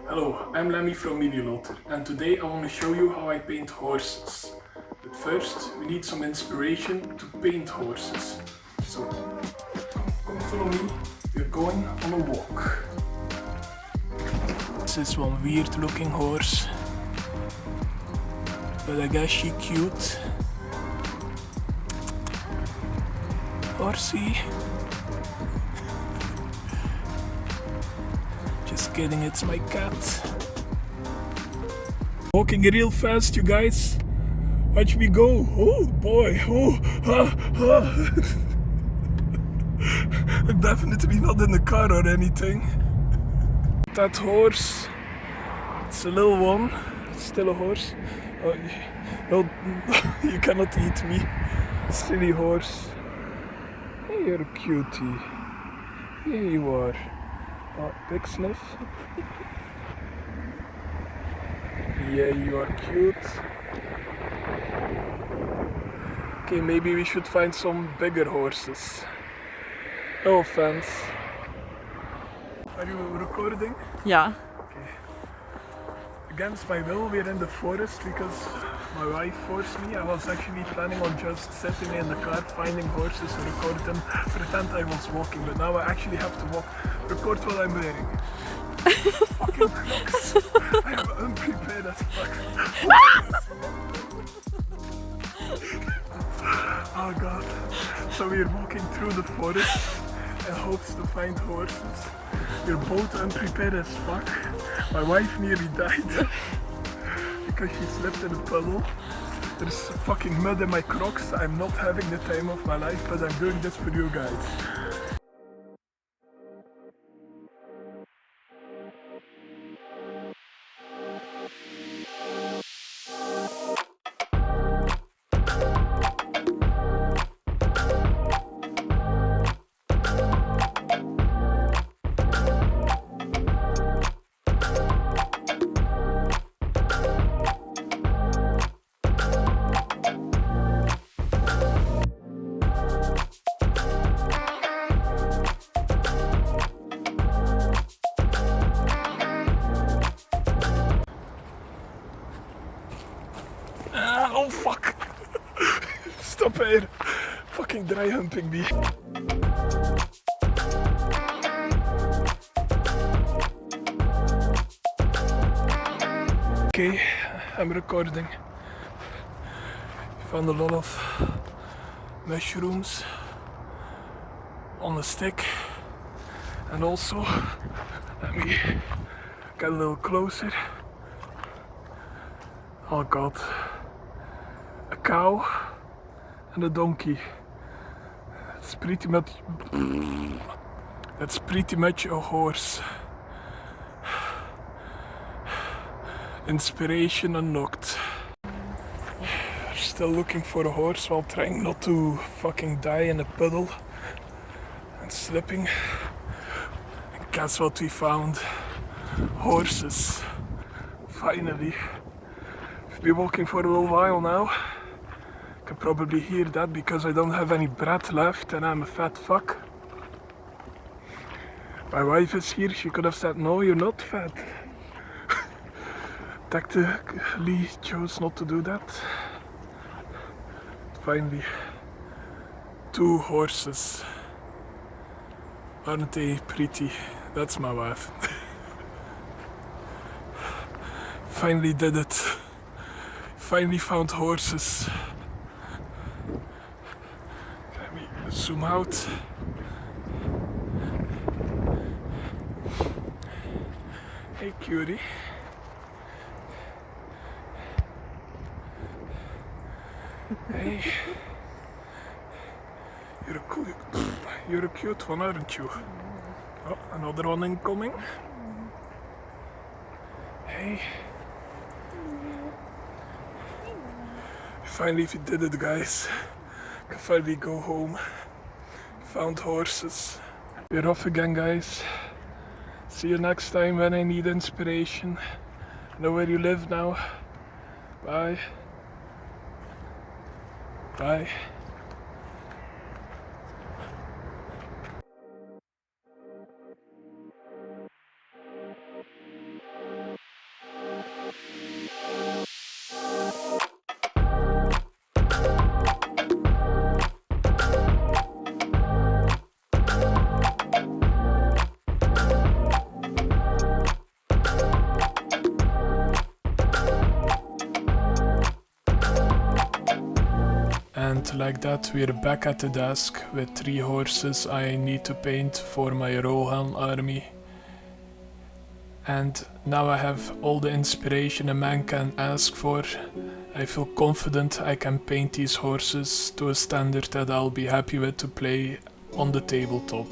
Hello, I'm Lemmy from lotr, and today I want to show you how I paint horses. But first, we need some inspiration to paint horses. So, come follow me, we're going on a walk. This is one weird looking horse, but I guess she's cute. Horsey. Just kidding, it's my cat. Walking real fast, you guys. Watch me go. Oh boy. Oh. I'm definitely not in the car or anything. That horse. It's a little one. It's still a horse. Oh, no, you cannot eat me. Silly horse. Hey, you're a cutie. Here you are. Oh, big sniff. Yeah, you are cute. Okay, maybe we should find some bigger horses. No offense. Are you recording? Yeah. Okay. Against my will, we're in the forest because my wife forced me. I was actually planning on just sitting in the car, finding horses to record them, pretend I was walking, but now I actually have to walk, record what I'm wearing. Fucking Crocs. I am unprepared as fuck. Oh god. So we're walking through the forest in hopes to find horses. We're both unprepared as fuck. My wife nearly died because she slipped in a puddle. There's fucking mud in my Crocs. I'm not having the time of my life, but I'm doing this for you guys. Oh fuck! Stop here! Fucking dry humping me. Okay, I'm recording. Found a lot of mushrooms on the stick, and also let me get a little closer. Oh god. A cow and a donkey. That's pretty much a horse. Inspiration unlocked. We're still looking for a horse while trying not to fucking die in a puddle and slipping. And guess what we found? Horses. Finally. We've been walking for a little while now. You can probably hear that because I don't have any breath left and I'm a fat fuck. My wife is here, she could have said, no, you're not fat. Tactically chose not to do that. Finally, 2 horses. Aren't they pretty? That's my wife. Finally did it. Finally found horses. Let me zoom out. Hey cutie. Hey. You're a cute one, aren't you? Oh, another one incoming. Hey. Finally we did it, guys. I can finally go home. Found horses. We're off again, guys. See you next time when I need inspiration. I know where you live now. Bye. Bye. And like that we're back at the desk with 3 horses I need to paint for my Rohan army. And now I have all the inspiration a man can ask for. I feel confident I can paint these horses to a standard that I'll be happy with to play on the tabletop.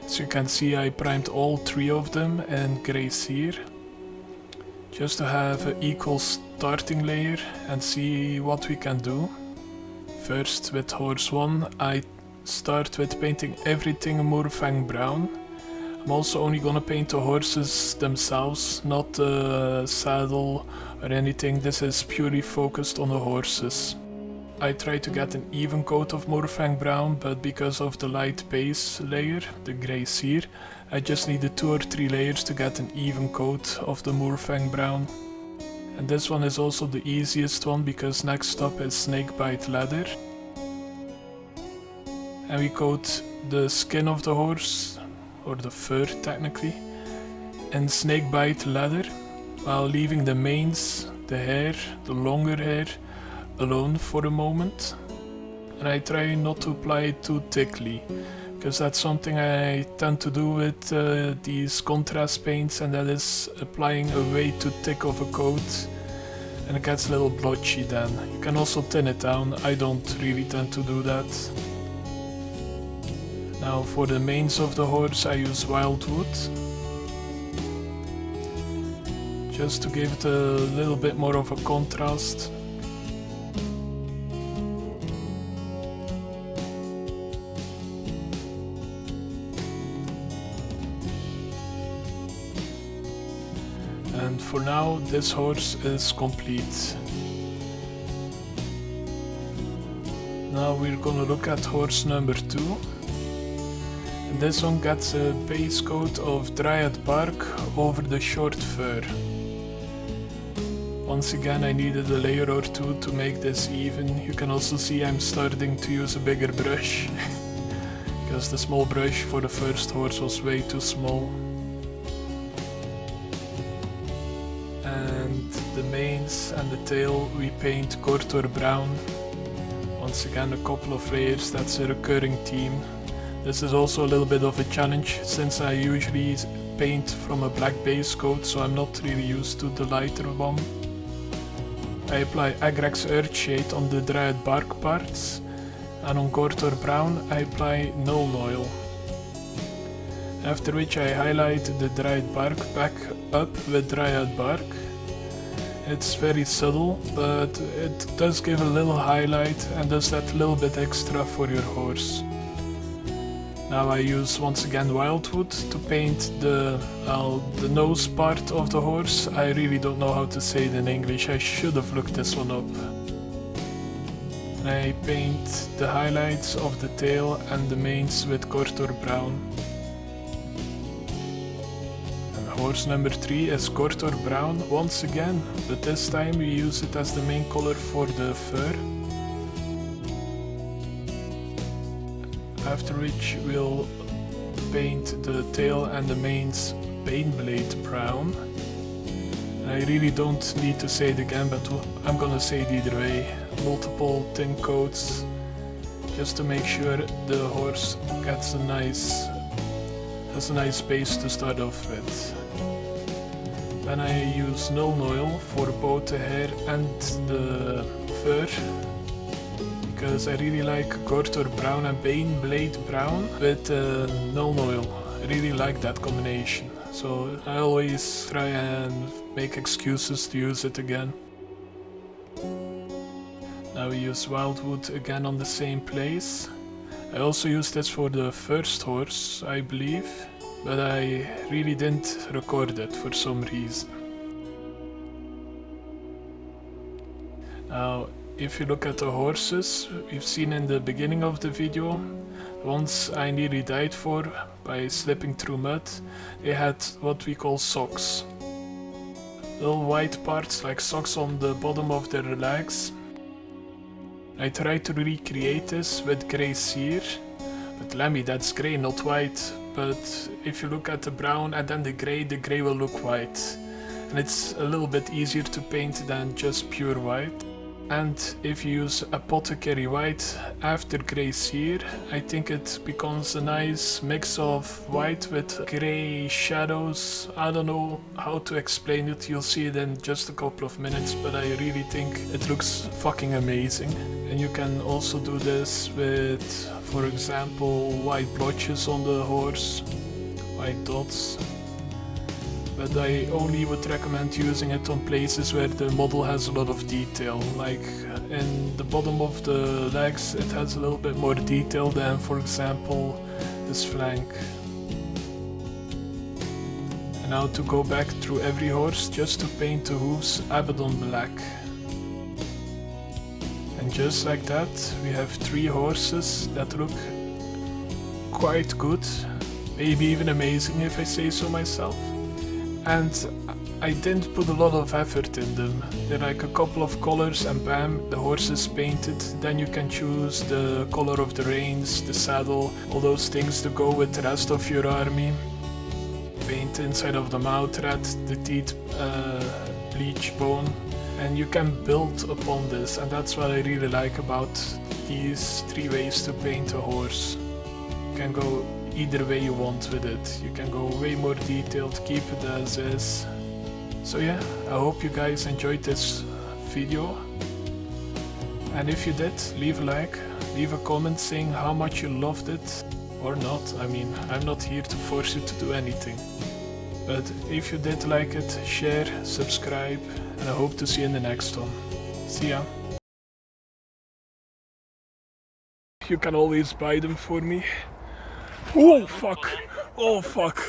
As you can see, I primed all 3 of them in grey seer, just to have an equal starting layer and see what we can do. First, with horse 1, I start with painting everything mournfang brown. I'm also only gonna paint the horses themselves, not the saddle or anything. This is purely focused on the horses. I try to get an even coat of mournfang brown, but because of the light base layer, the grey seer, I just needed 2 or 3 layers to get an even coat of the mournfang brown. And this one is also the easiest one because next up is snakebite leather. And we coat the skin of the horse, or the fur technically, in snakebite leather, while leaving the manes, the hair, the longer hair, alone for a moment. And I try not to apply it too thickly, because that's something I tend to do with these contrast paints, and that is applying a way too thick of a coat, and it gets a little blotchy then. You can also thin it down, I don't really tend to do that. Now for the manes of the horse I use wyldwood, just to give it a little bit more of a contrast. And for now this horse is complete. Now we're gonna look at horse number 2. And this one gets a base coat of dryad bark over the short fur. Once again I needed a layer or 2 to make this even. You can also see I'm starting to use a bigger brush, because the small brush for the first horse was way too small. And the manes and the tail we paint gorthor brown. Once again a couple of layers, that's a recurring theme. This is also a little bit of a challenge since I usually paint from a black base coat, so I'm not really used to the lighter one. I apply agrax earthshade on the dryad bark parts, and on gorthor brown I apply nuln oil. After which I highlight the dryad bark back up with dryad bark. It's very subtle, but it does give a little highlight and does that little bit extra for your horse. Now I use once again wyldwood to paint the nose part of the horse. I really don't know how to say it in English, I should have looked this one up. I paint the highlights of the tail and the manes with gorthor brown. And horse number 3 is gorthor brown once again, but this time we use it as the main color for the fur. After which we'll paint the tail and the manes baneblade brown. I really don't need to say it again, but I'm gonna say it either way. Multiple thin coats, just to make sure the horse gets has a nice base to start off with. Then I use nuln oil for both the hair and the fur, because I really like gorthor brown and baneblade brown with nuln oil. I really like that combination, so I always try and make excuses to use it again. Now we use wyldwood again on the same place. I also used this for the first horse, I believe, but I really didn't record it for some reason. Now, if you look at the horses we've seen in the beginning of the video, the ones I nearly died for by slipping through mud, they had what we call socks. Little white parts like socks on the bottom of their legs. I tried to recreate this with grey seer, but Lemmy, that's grey, not white. But if you look at the brown and then the grey will look white. And it's a little bit easier to paint than just pure white. And if you use apothecary white after grey seer, I think it becomes a nice mix of white with grey shadows. I don't know how to explain it, you'll see it in just a couple of minutes, but I really think it looks fucking amazing. And you can also do this with, for example, white blotches on the horse, white dots. But I only would recommend using it on places where the model has a lot of detail. Like in the bottom of the legs it has a little bit more detail than, for example, this flank. And now to go back through every horse just to paint the hooves abbadon black. And just like that we have 3 horses that look quite good, maybe even amazing if I say so myself. And I didn't put a lot of effort in them. They're like a couple of colors and bam, the horse is painted. Then you can choose the color of the reins, the saddle, all those things to go with the rest of your army. Paint inside of the mouth rat, the teeth bleach bone. And you can build upon this, and that's what I really like about these 3 ways to paint a horse. You can go either way you want with it. You can go way more detailed, keep it as is. So yeah, I hope you guys enjoyed this video. And if you did, leave a like, leave a comment saying how much you loved it or not. I mean, I'm not here to force you to do anything. But if you did like it, share, subscribe, and I hope to see you in the next one. See ya. You can always buy them for me. Oh fuck! Oh fuck!